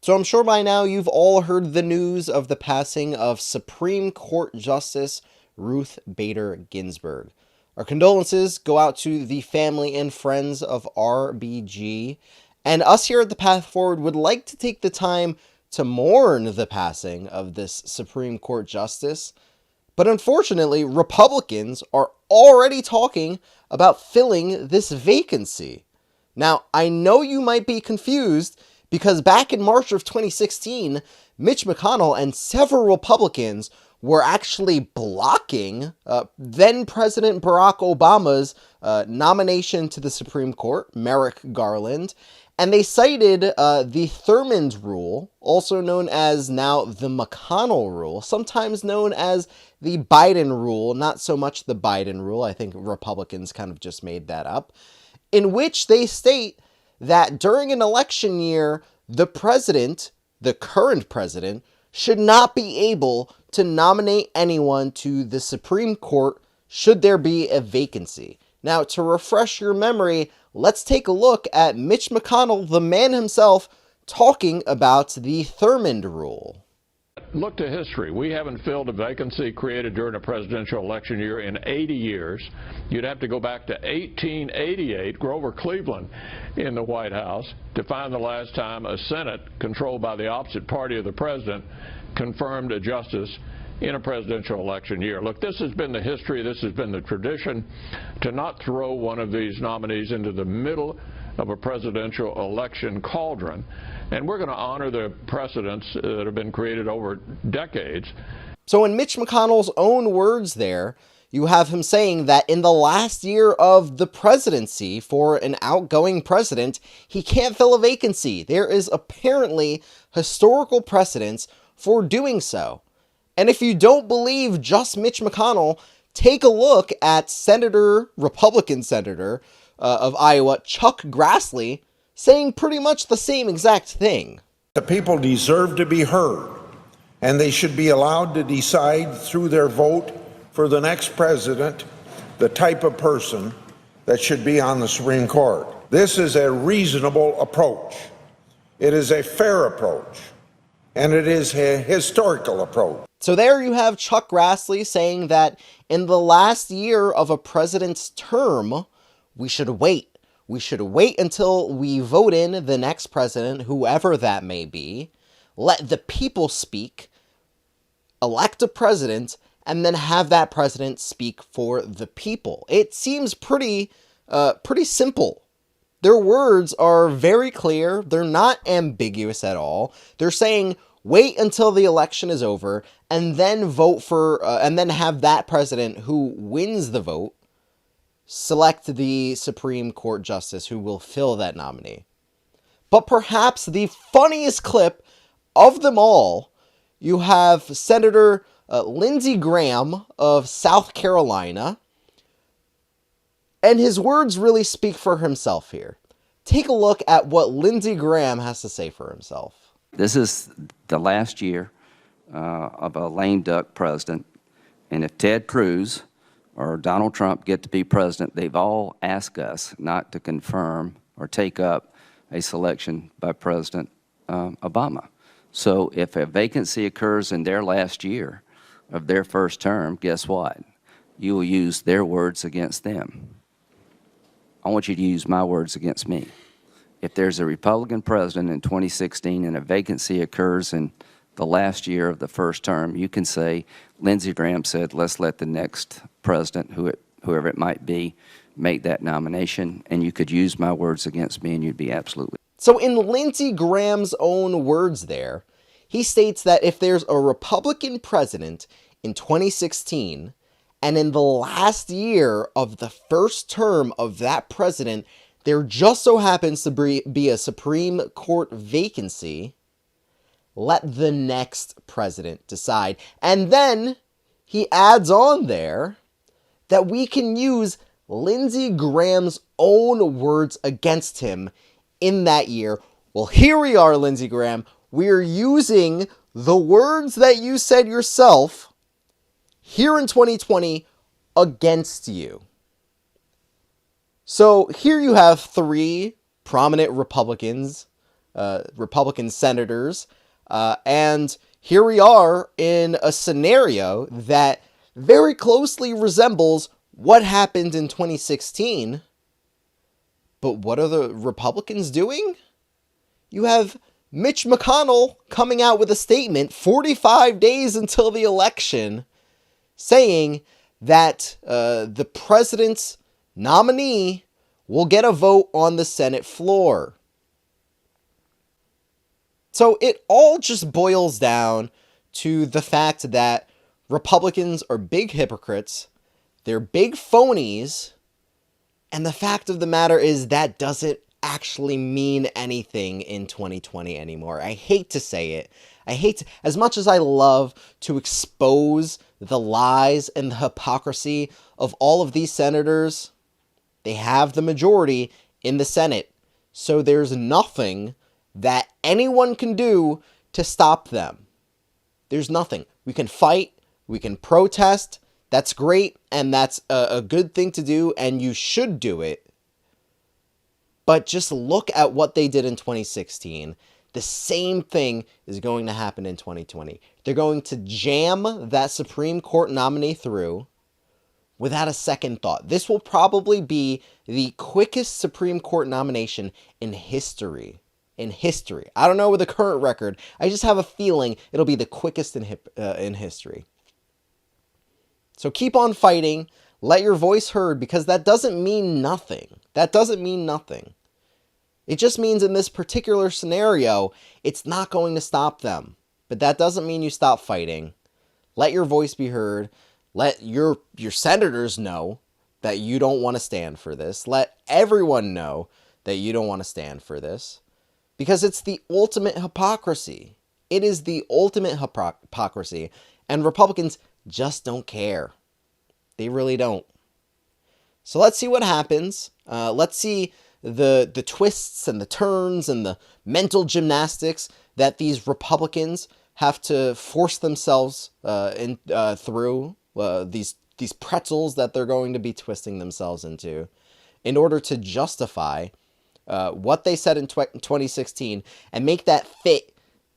So I'm sure by now you've all heard the news of the passing of Supreme Court Justice Ruth Bader Ginsburg. Our condolences go out to the family and friends of RBG, and us here at The Path Forward would like to take the time to mourn the passing of this Supreme Court Justice. But unfortunately, Republicans are already talking about filling this vacancy. Now, I know you might be confused because back in March of 2016, Mitch McConnell and several Republicans were actually blocking then President Barrack Obama's nomination to the Supreme Court, Merrick Garland, and they cited the Thurmond Rule, also known as now the McConnell Rule, sometimes known as the Biden Rule, not so much the Biden Rule. I think Republicans kind of just made that up, in which they state that during an election year, the president, the current president, should not be able to nominate anyone to the Supreme Court should there be a vacancy. Now, to refresh your memory, let's take a look at Mitch McConnell, the man himself, talking about the Thurmond Rule. Look to history. We haven't filled a vacancy created during a presidential election year in 80 years. You'd have to go back to 1888, Grover Cleveland in the White House, to find the last time a Senate controlled by the opposite party of the president confirmed a justice in a presidential election year. Look, this has been the history, this has been the tradition, to not throw one of these nominees into the middle of a presidential election cauldron. And we're going to honor the precedents that have been created over decades. So in Mitch McConnell's own words there, you have him saying that in the last year of the presidency for an outgoing president, he can't fill a vacancy. There is apparently historical precedence for doing so. And if you don't believe just Mitch McConnell, take a look at Republican Senator of Iowa, Chuck Grassley, saying pretty much the same exact thing. The people deserve to be heard, and they should be allowed to decide through their vote for the next president the type of person that should be on the Supreme Court. This is a reasonable approach. It is a fair approach, and it is a historical approach. So there you have Chuck Grassley saying that in the last year of a president's term, we should wait. We should wait until we vote in the next president, whoever that may be, let the people speak, elect a president, and then have that president speak for the people. It seems pretty simple. Their words are very clear. They're not ambiguous at all. They're saying, wait until the election is over, and then vote for, and then have that president who wins the vote select the Supreme Court justice who will fill that nominee. But perhaps the funniest clip of them all, you have Senator Lindsey Graham of South Carolina, and his words really speak for himself here. Take a look at what Lindsey Graham has to say for himself. This is the last year of a lame duck president, and if Ted Cruz or Donald Trump get to be president, they've all asked us not to confirm or take up a selection by President Obama. So if a vacancy occurs in their last year of their first term, guess what? You will use their words against them. I want you to use my words against me. If there's a Republican president in 2016 and a vacancy occurs in the last year of the first term, you can say, Lindsey Graham said, let's let the next president, whoever it might be, make that nomination, and you could use my words against me, and you'd be absolutely. So in Lindsey Graham's own words there, he states that if there's a Republican president in 2016, and in the last year of the first term of that president, there just so happens to be a Supreme Court vacancy, let the next president decide. And then he adds on there that we can use Lindsey Graham's own words against him in that year. Well, here we are, Lindsey Graham. We're using the words that you said yourself here in 2020 against you. So here you have three prominent Republicans Republican senators. And here we are in a scenario that very closely resembles what happened in 2016. But what are the Republicans doing? You have Mitch McConnell coming out with a statement 45 days until the election saying that the president's nominee will get a vote on the Senate floor. So it all just boils down to the fact that Republicans are big hypocrites, they're big phonies, and the fact of the matter is that doesn't actually mean anything in 2020 anymore. I hate to say it. As much as I love to expose the lies and the hypocrisy of all of these senators, they have the majority in the Senate. So there's nothing that anyone can do to stop them. There's nothing. We can fight, we can protest. That's great, and that's a good thing to do, and you should do it. But just look at what they did in 2016. The same thing is going to happen in 2020. They're going to jam that Supreme Court nominee through without a second thought. This will probably be the quickest Supreme Court nomination in history. I don't know with the current record. I just have a feeling it'll be the quickest in history. So keep on fighting. Let your voice heard, because that doesn't mean nothing. It just means in this particular scenario, it's not going to stop them. But that doesn't mean you stop fighting. Let your voice be heard. Let your senators know that you don't want to stand for this. Let everyone know that you don't want to stand for this. Because it's the ultimate hypocrisy. It is the ultimate hypocrisy. And Republicans just don't care. They really don't. So let's see what happens. Let's see the twists and the turns and the mental gymnastics that these Republicans have to force themselves through, these pretzels that they're going to be twisting themselves into in order to justify what they said in 2016 and make that fit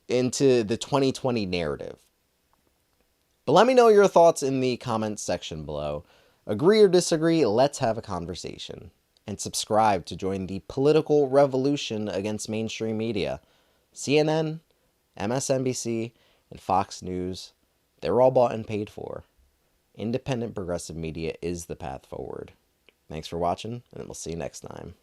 into the 2020 narrative. But let me know your thoughts in the comments section below. Agree or disagree, let's have a conversation. And subscribe to join the political revolution against mainstream media. CNN, MSNBC, and Fox News, they're all bought and paid for. Independent progressive media is the path forward. Thanks for watching, and we'll see you next time.